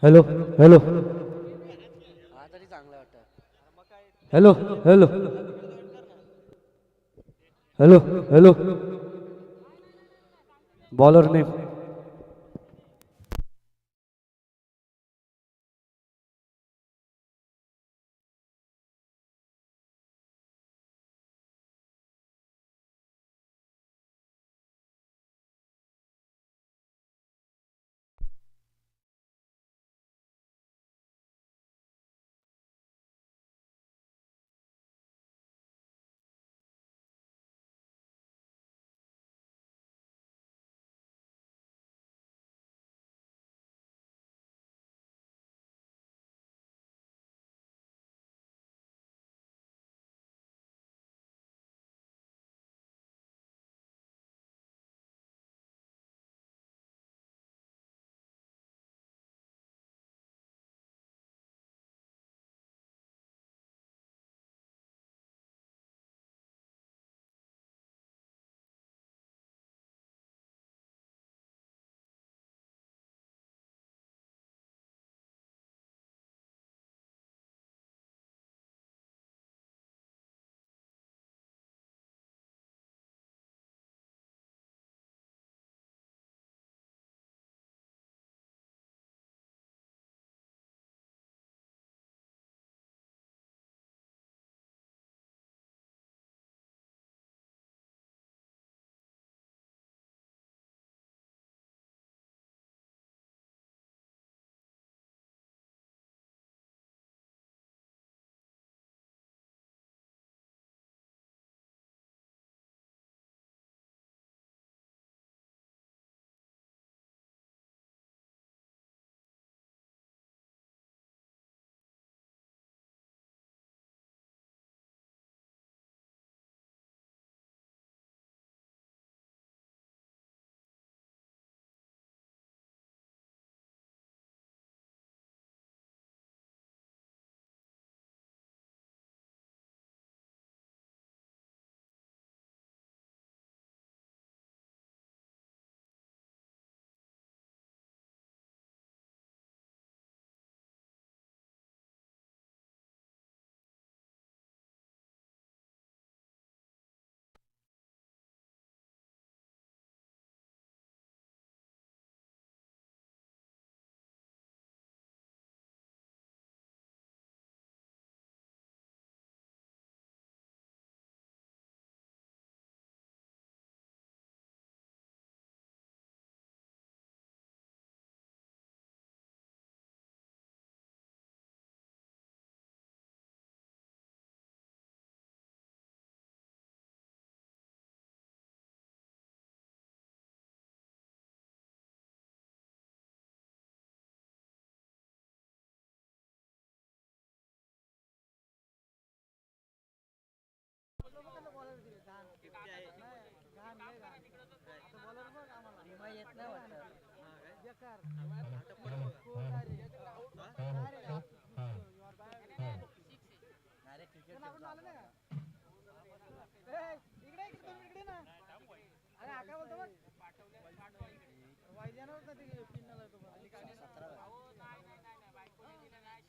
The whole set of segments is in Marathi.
हॅलो हॅलो हा तरी चांगलं वाटतं. Hello hello hello hello bowler name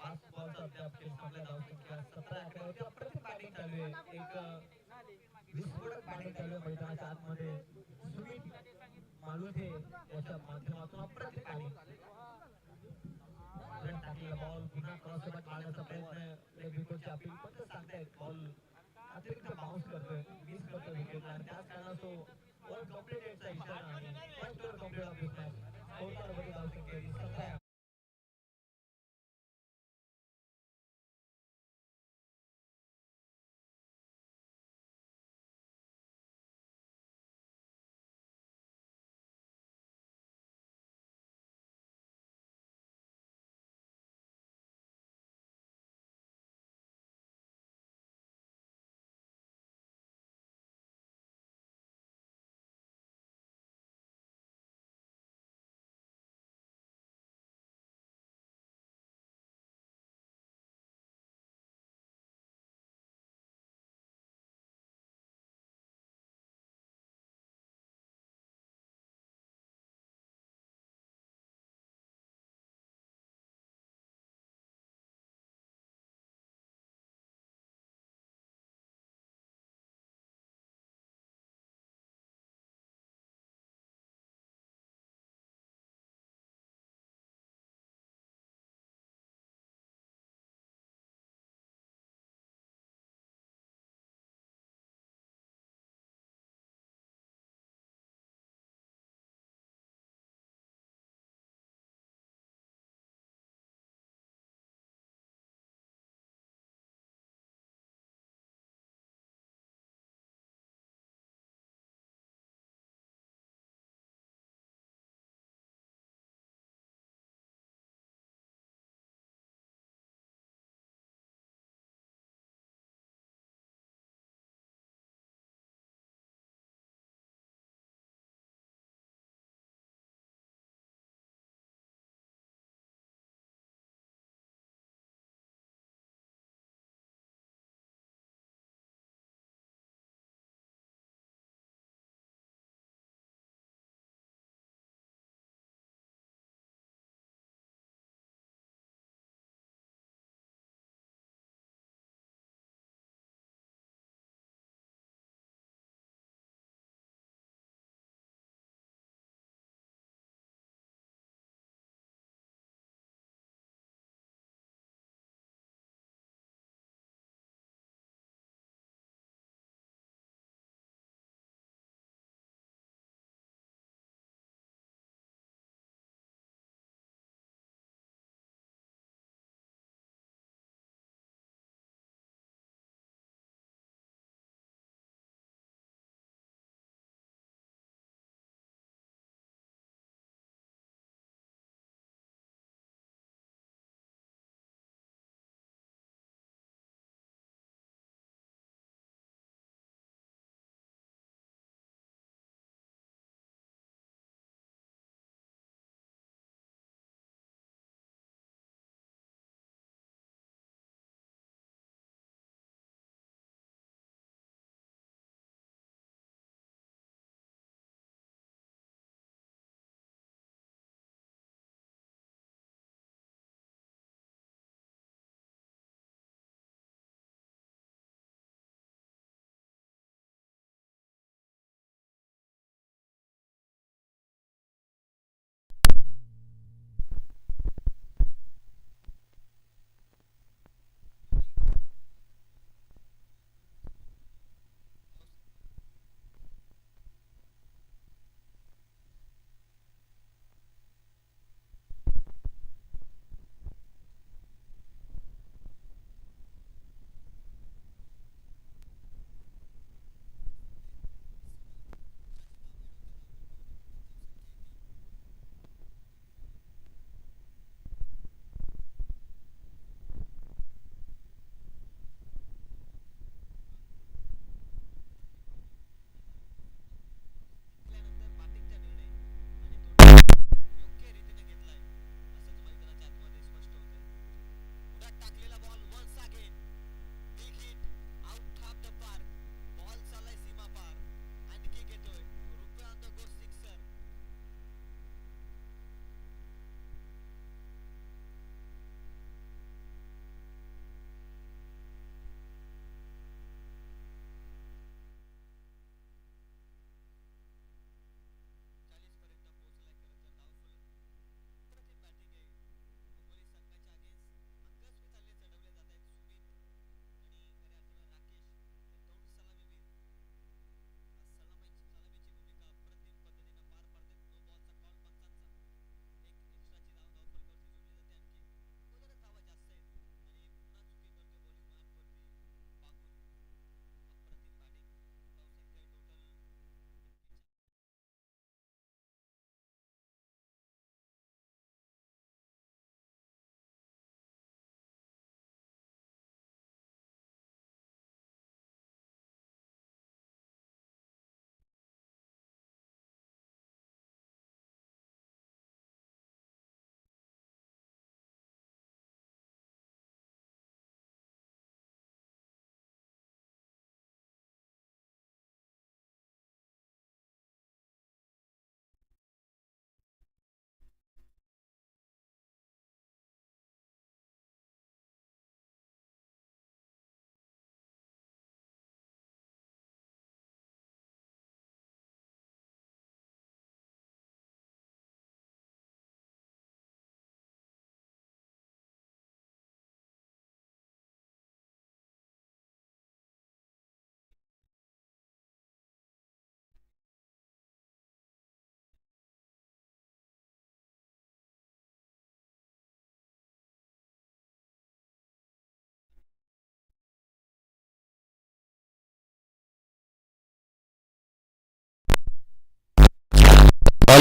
पाच बॉलचा आपल्या संपल्या धावसंख्या 17-11 होती. अप्रतिम बॅटिंग चालू आहे. एक विस्फोटक बॅटिंग चालू आहे मैदानाच्या आतमध्ये. सुमित मालुथे याच्या माध्यमातून अप्रतिम बॅटिंग. रन टाकलेला बॉल पुन्हा क्रॉस सोबत मारण्याचा प्रयत्न. लेग विकेटची अपील पण ते सांगतायत बॉल अतिरिक्त बाउन्स करतोय, मिस करतोय विकेटला आणि त्याच कारणाने तो ओव्हर कम्प्लीटेडचा इशारा आणि first over complete of this match. Score मध्ये धावसंख्या 17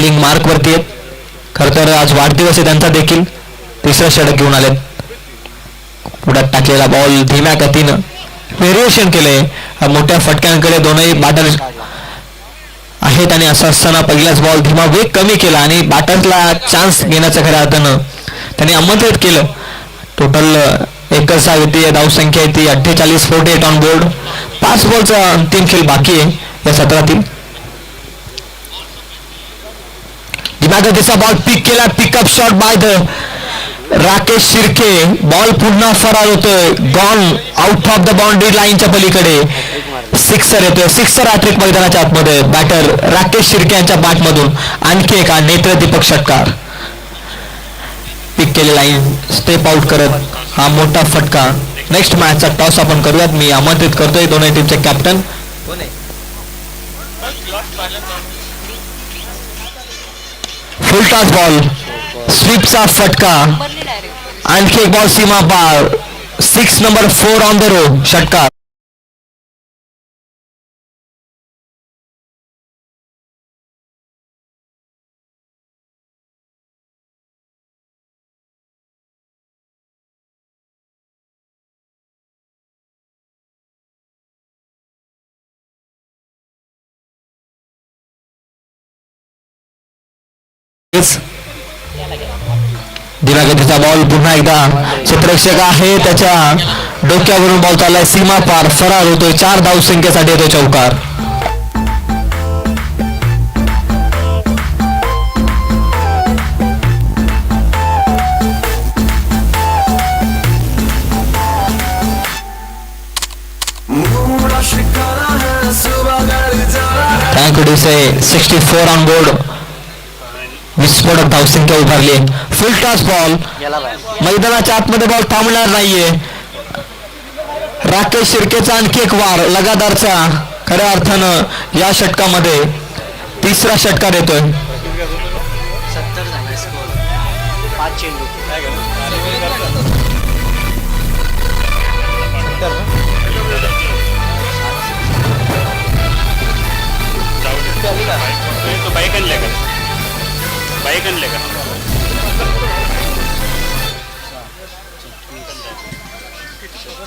बॉलिंग मार्क वरती आहेत. खरं तर आज वाढदिवस आहे त्यांचा देखील. तिसरं षटक घेऊन आलेत. पुढ्यात टाकलेला बॉल धीम्या गतीनं व्हेरिएशन केलंय. मोठ्या फटक्यांकडे दोनही बॅटर आहेत आणि असं असताना पहिलाच बॉल धीमा वेग कमी केला आणि बॅटर्सला चान्स घेण्याचं खऱ्या अर्थानं त्यांनी आमंत्रित केलं. टोटल एकच वित्तीय धावसंख्या आहे ती 48-48 ऑन बोर्ड. 5 बॉलचा अंतिम खेळ बाकी आहे या सत्रातील. दिमागतीचा बॉल पिक केला. Pickup shot by the Rakesh Shirke. Ball पुन्हा फरार होतोय. Gone out of the boundary लाईनच्या पलीकडे. सिक्सर येतोय. सिक्सर हॅट्रिक मैदानाच्या आतमध्ये. बॅटर राकेश शिर्के यांच्या बॅटमधून आणखी एका नेत्रदीपक षटकार. पिक केलेला स्टेप आउट करत हा मोठा फटका. नेक्स्ट मॅचचा टॉस आपण करूयात. मी आमंत्रित करतोय दोन्ही टीमचे कॅप्टन. Full toss ball. स्वीपचा फटका. आणखी एक बॉल सीमा पार. 6 नंबर 4 ऑन द रो. षटकार. दिनागतीचा बॉल पुन्हा एकदा क्षेत्ररक्षक आहे त्याच्या डोक्यावरून बॉल चाललाय. सीमा पार फरार होतोय. 4 धावसंख्येसाठी येतो चौकार. Thank you say 64 on board. विस्फोटक धावसंख्या उभारली. फुल टॉस बॉल. मैदानाच्या आतमध्ये बॉल थांबणार नाहीये. राकेश शिर्केचा आणखी एक वार लगातारचा खऱ्या अर्थानं या षटकामध्ये तिसरा षटकार येतोय. 70 झाला स्कोर. 5 चेंडू. बाईक आणले का? बाईक आणले का?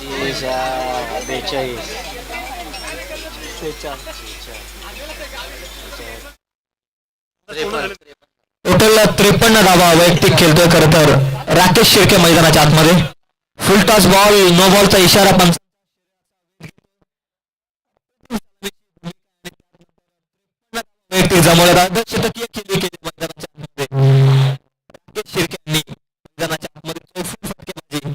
42. टोटल 53 धावा वैयक्तिक खेळतोय खरं तर राकेश शिर्के मैदानाच्या आतमध्ये. फुल टॉस बॉल. नो बॉलचा इशारा. पण वैयक्तिक जमवण्यात अर्धशतकीय खेळी केली मैदानाच्या आतमध्ये. राकेश शिर्के यांनी मैदानाच्या आतमध्ये 64 फटकेबाजी बॉल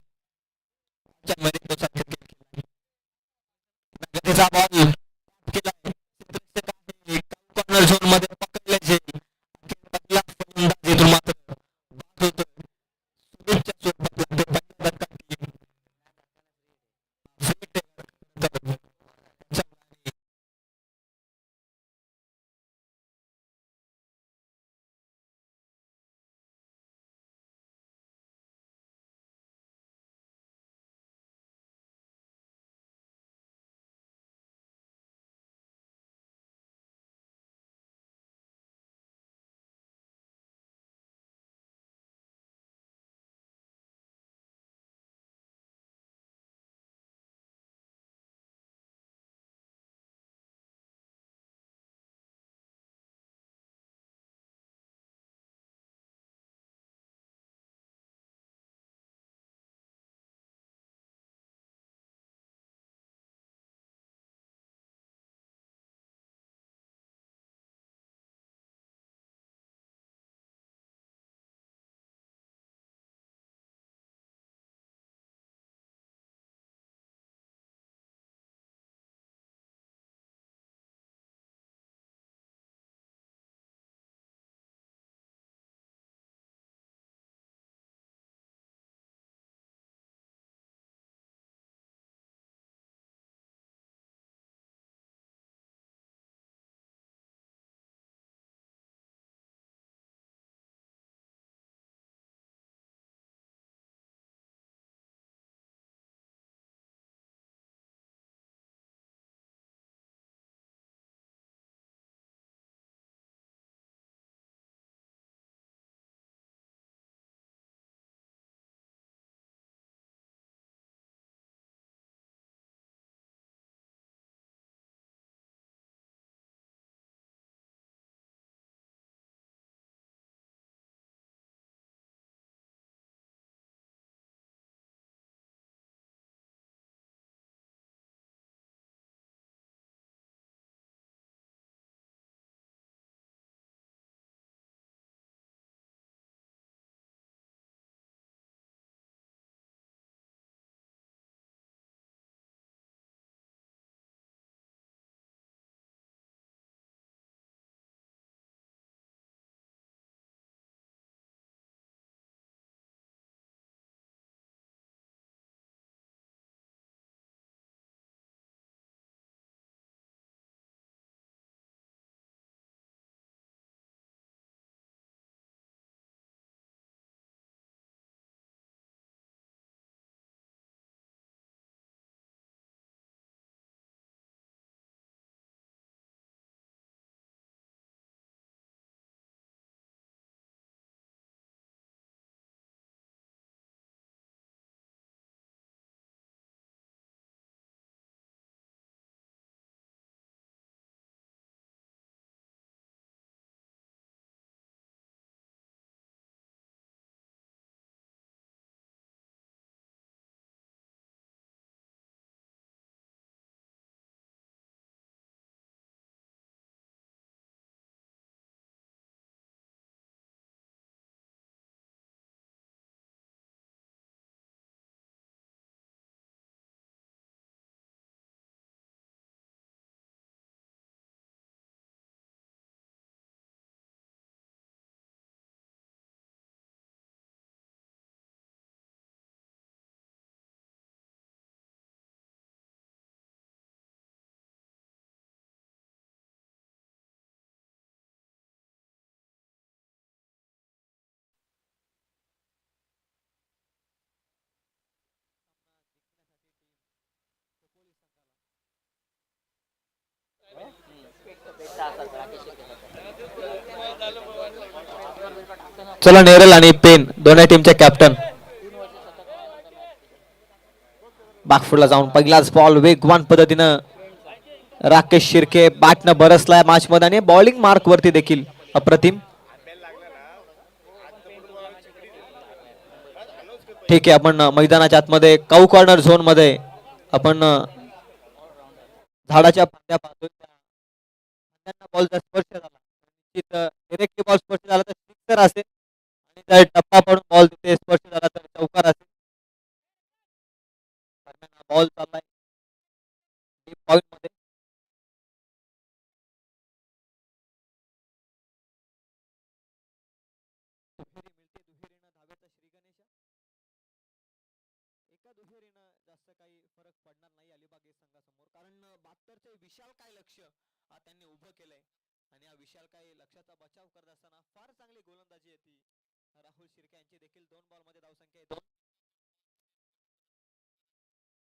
कॉर्नर झोन मध्ये पकडल्याचे चला नेरल आणि पेन दोन्ही टीमचे कॅप्टन बागफुडला जाऊन पहिलाच बॉल वेगवान पद्धतीनं राकेश शिर्के बॅटनं बरसलाय मॅच मध्ये आणि बॉलिंग मार्क वरती देखील अप्रतिम. ठीक आहे, आपण मैदानाच्या आतमध्ये काऊ कॉर्नर झोन मध्ये आपण झाडाच्या फांद्या पाहतोय. त्यांना बॉलचा स्पर्श झाला, डायरेक्टली बॉल स्पर्श झाला तर सिक्सर असेल आणि जर टप्पा पडून बॉल तिथे स्पर्श झाला तर चौकार असेल. बॉल चाललाय डीप पॉइंट मध्ये. एका दुहेरीनं जास्त काही फरक पडणार नाही अलिबाग या संघासमोर, कारण 72चे विशाल काय लक्ष त्यांनी उभं केलंय आणि या विशाल काय लक्षाचा बचाव करत असताना फार चांगली गोलंदाजी येते राहुल शिर्के यांची देखील 2 बॉल मध्ये धावसंख्या आहे 2.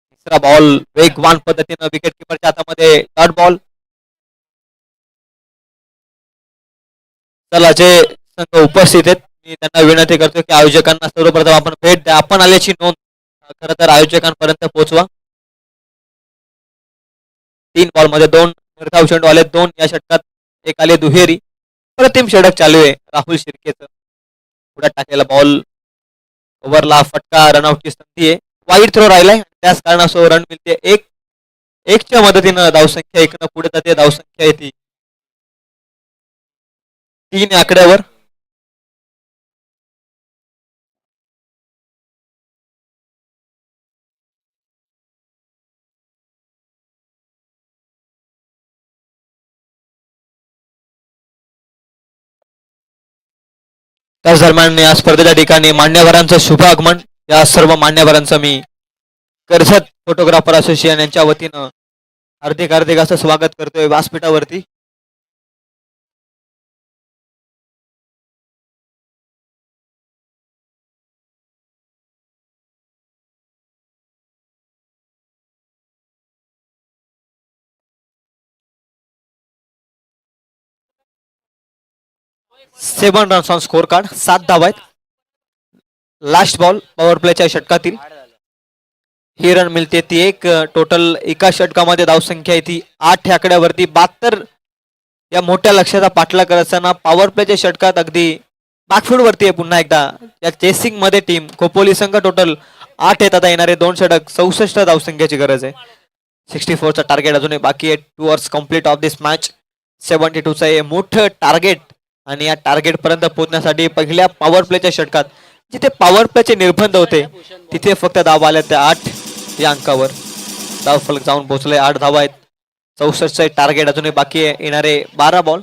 तिसरा बॉल वेगवान पद्धतीनं विकेट किपरच्या हातामध्ये डॉट बॉल. चला जे संघ उपस्थित आहेत मी त्यांना विनंती करतो की आयोजकांना सर्वप्रथम आपण भेट द्या, आपण आल्याची नोंद खरं तर आयोजकांपर्यंत पोहोचवा. 3 बॉल मध्ये 2 निर्धाव चेंडू आले 2 या षटकात एक आले दुहेरी. प्रतिम षटक चालू आहे राहुल शिर्केचं. पुढे टाकलेला बॉल ओव्हरला फटका रनआउटची संधी आहे. वाईड थ्रो राहिलाय त्याच कारणासह रन मिळते. 1च्या मदतीनं धावसंख्या 1 पुढे जाते. धावसंख्या येते 3 आकड्यावर. त्याच दरम्यान या स्पर्धेच्या ठिकाणी मान्यवरांचं शुभ आगमन. या सर्व मान्यवरांचं मी कर्जत फोटोग्राफर असोसिएशन यांच्या वतीनं हार्दिक असं स्वागत करतोय व्यासपीठावरती. सेवन रन्स ऑन स्कोर कार्ड, 7 धावा आहेत. लास्ट बॉल पॉवर प्लेच्या षटकातील ही रन मिळते ती 1. टोटल एका षटकामध्ये धावसंख्या आहे ती 8 आकड्यावरती. 72 या मोठ्या लक्ष्याचा पाठलाग करत असताना पॉवर प्लेच्या षटकात अगदी बॅकफूट वरती आहे पुन्हा एकदा या चेसिंग मध्ये टीम खोपोली संघ. टोटल 8 आहेत आता येणारे 2 षटक. 64 धावसंख्येची गरज आहे. 64चा टार्गेट अजूनही बाकी आहे. 2 overs complete of this match. 72चं हे मोठं टार्गेट आणि या टार्गेट पर्यंत पोहोचण्यासाठी पहिल्या पॉवर प्लेच्या षटकात जिथे पॉवर प्लेचे निर्बंध होते तिथे फक्त धावा आल्या त्या 8 या अंकावर. धाव फलक जाऊन पोहोचले. 8 धावा आहेत. 64चे टार्गेट अजूनही बाकी आहे. येणारे 12 बॉल.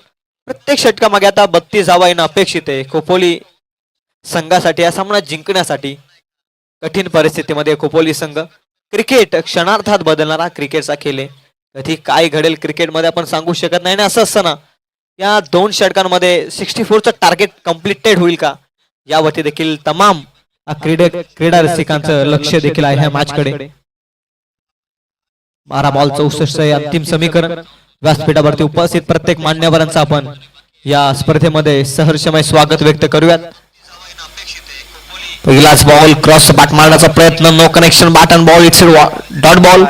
प्रत्येक षटकामागे आता 32 धावा येणं अपेक्षित आहे खोपोली संघासाठी. हा सामना जिंकण्यासाठी कठीण परिस्थितीमध्ये खोपोली संघ. क्रिकेट क्षणार्धात बदलणारा क्रिकेटचा खेळ आहे. कधी काय घडेल क्रिकेटमध्ये आपण सांगू शकत नाही. आणि असं असताना या 2 षटकांमध्ये 64चं टार्गेट कम्प्लिटेड होईल का यावरती देखील तमाम क्रीडा रसिकांचं लक्ष देखील आहे ह्या मॅच कडे. 12 बॉल 64 अंतिम समीकरण. व्यासपीठावरती उपस्थित प्रत्येक मान्यवरांचं आपण या स्पर्धेमध्ये सहर्षमय स्वागत व्यक्त करूयात. पहिलाच बॉल क्रॉस बॅट मारण्याचा प्रयत्न. No connection. Bat and ball it's dot ball.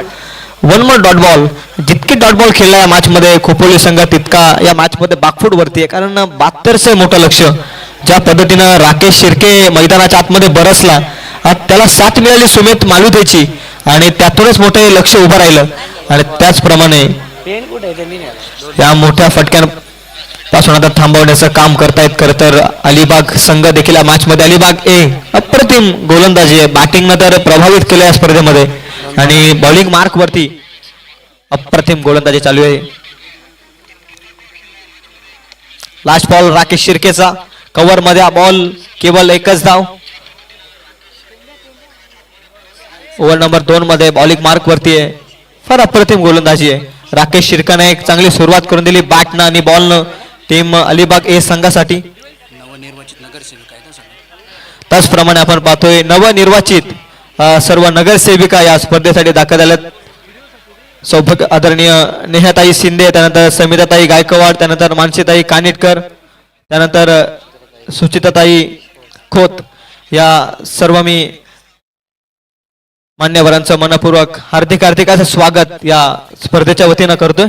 1 more dot ball. जितके डॉट बॉल खेळला या मॅच मध्ये खोपोली संघ तितका या मॅच मध्ये बॅकफूट वरती आहे. कारण 72चं मोठं लक्ष ज्या पद्धतीनं राकेश शिर्के मैदानाच्या आतमध्ये बरसला त्याला साथ मिळाली सुमित मालुतेची आणि त्यातूनच मोठे लक्ष उभं राहिलं. आणि त्याचप्रमाणे या मोठ्या फटक्यांपासून आता थांबवण्याचं काम करतायत खरं तर अलिबाग संघ देखील या मॅच मध्ये. अलिबाग अप्रतिम गोलंदाजी आहे. बॅटिंगनं तर प्रभावित केलं या स्पर्धेमध्ये आणि बॉलिंग मार्क वरती अप्रतिम गोलंदाजी चालू आहे. लास्ट बॉल राकेश शिर्केचा. कव्हर मध्ये हा बॉल केवळ 1च धाव. ओव्हर नंबर 2 मध्ये बॉलिंग मार्क वरती आहे. फार अप्रतिम गोलंदाजी आहे. राकेश शिर्केने एक चांगली सुरुवात करून दिली बॅटनं आणि बॉलनं टीम अलिबाग संघासाठी. त्याचप्रमाणे आपण पाहतोय नवनिर्वाचित सर्व नगरसेविका या स्पर्धेसाठी दाखल झाल्यात. सौभाग्य आदरणीय नेहाताई शिंदे, त्यानंतर समिताताई गायकवाड, त्यानंतर मानसीताई कानिटकर, त्यानंतर सुचिताताई खोत, या सर्व मी मान्यवरांचं मनपूर्वक हार्दिक हार्दिक असं स्वागत या स्पर्धेच्या वतीनं करतोय.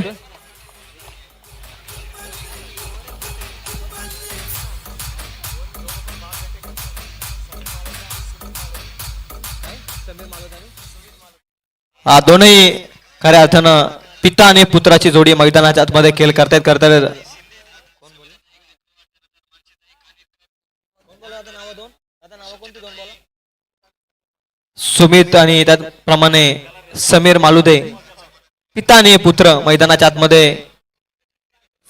दोनही खऱ्या अर्थानं पिता आणि पुत्राची जोडी मैदानाच्या आतमध्ये खेळ करतायत. सुमित आणि त्याचप्रमाणे समीर मालुदे, पिता आणि पुत्र मैदानाच्या आतमध्ये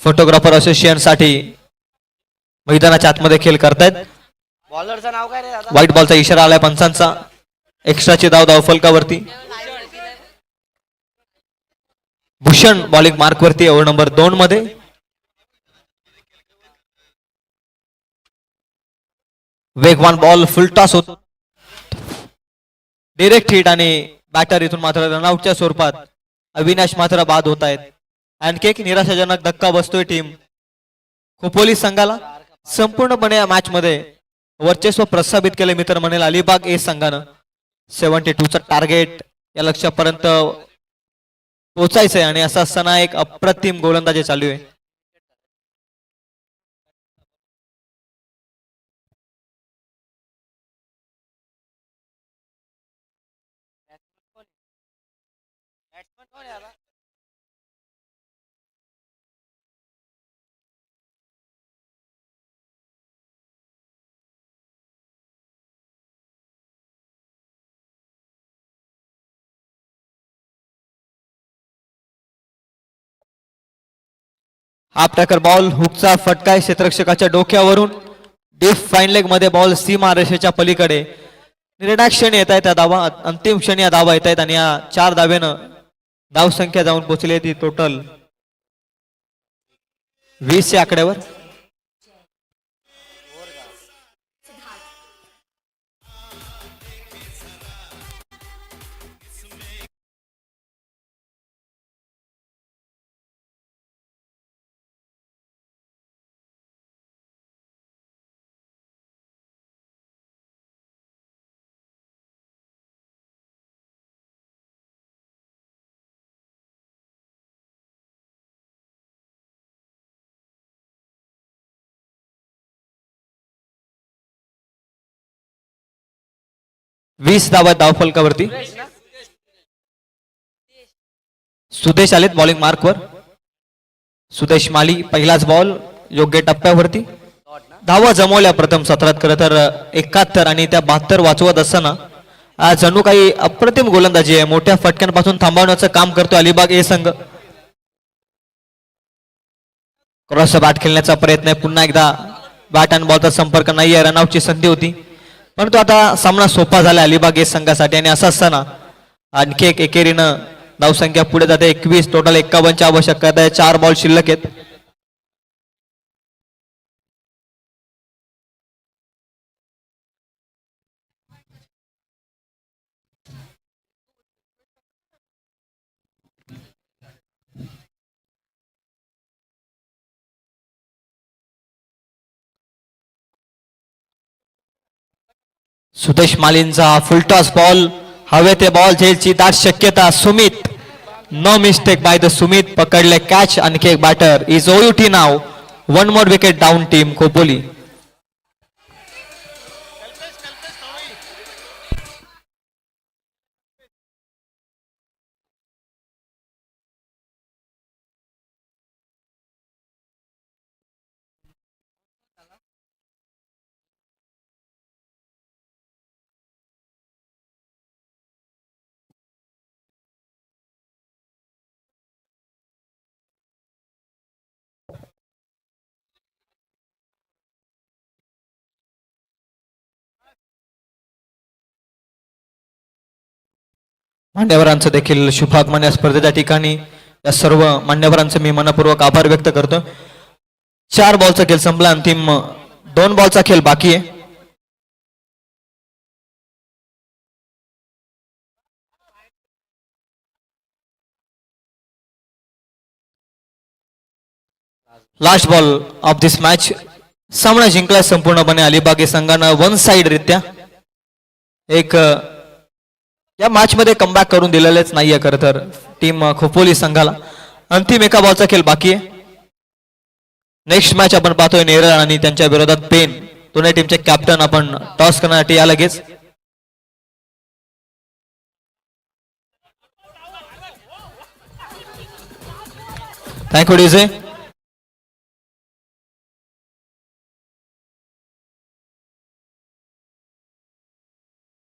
फोटोग्राफर असोसिएशन साठी मैदानाच्या आतमध्ये खेळ करतायत. बॉलरचं नाव काय रे दादा? व्हाईट बॉलचा इशारा आलाय पंचांचा. एक्स्ट्राची धाव फलकावरती. भूषण बॉलिंग मार्क वरती ओव्हर नंबर 2 मध्ये. वेगवान बॉल फुल टॉस होत, डिरेक्ट हिट आणि बॅटर इथून मात्र रनआउटच्या स्वरूपात अविनाश मात्र बाद होत आहेत. आणखी एक निराशाजनक धक्का बसतोय टीम खोपोली संघाला. संपूर्णपणे या मॅच मध्ये वर्चस्व प्रस्थापित केले मित्र म्हणेल अलिबाग ए संघानं. 72 चा टार्गेट या लक्ष्यापर्यंत पोहोचायचंय आणि असं असताना एक अप्रतिम गोलंदाजी चालू आहे. हाफ टॅकर बॉल हुकचा फटका आहे क्षेत्ररक्षकाच्या डोक्यावरून. डीप फाईन लेग मध्ये बॉल सीमा रेषेच्या पलीकडे. निर्णायक क्षणी येत आहे त्या धावा, अंतिम क्षणी या धावा येत आहेत आणि या 4 धावेनं धाव संख्या जाऊन पोहोचली ती टोटल 20 या आकड्यावर. वीस धावा धाव फलकावरती. सुदेश आलेत बॉलिंग मार्कवर. सुदेश माली पहिलाच बॉल योग्य टप्प्यावरती. धावा जमवल्या प्रथम सत्रात. खरं तर 71 आणि त्या 72 वाचवत असताना आज जणू काही अप्रतिम गोलंदाजी आहे. मोठ्या फटक्यांपासून थांबवण्याचं काम करतो अलिबाग ए संघ. क्रॉस बॅट खेळण्याचा प्रयत्न आहे. पुन्हा एकदा बॅट आणि बॉलचा संपर्क नाहीये. रनआउटची संधी होती परंतु आता सामना सोपा झाला अलिबाग ए संघासाठी. आणि असं असताना आणखी एक एकेरीनं धावसंख्या पुढे जाते. 21 टोटल 51 आवश्यकता आहे. 4 बॉल शिल्लक आहेत. सुदेश मालींचा फुलटॉस बॉल हवे ते बॉल झेलची दाट शक्यता. Sumit, no mistake by the Sumit. पकडले कॅच. आणखी एक बॅटर इज ओयूटी नाव. 1 more wicket down team Khopoli. मान्यवरांचं देखील शुभागमन या स्पर्धेच्या ठिकाणी. या सर्व मान्यवरांचे मी मनपूर्वक आभार व्यक्त करतो. 4 बॉलचा खेळ संपला. अंतिम 2 बॉलचा खेळ बाकी आहे. Last ball of this match. सामना जिंकला संपूर्णपणे अलिबाग संघानं वन साइड रित्या. एक या मॅच मध्ये कमबॅक करून दिलेलेच नाहीये खरं तर टीम खोपोली संघाला. अंतिम एका बॉलचा खेळ बाकी आहे. नेक्स्ट मॅच आपण पाहतोय नेरळ आणि त्यांच्या विरोधात पेन. दोन्ही टीमचे कॅप्टन आपण टॉस करण्यासाठी या लगेच. Thank you DJ.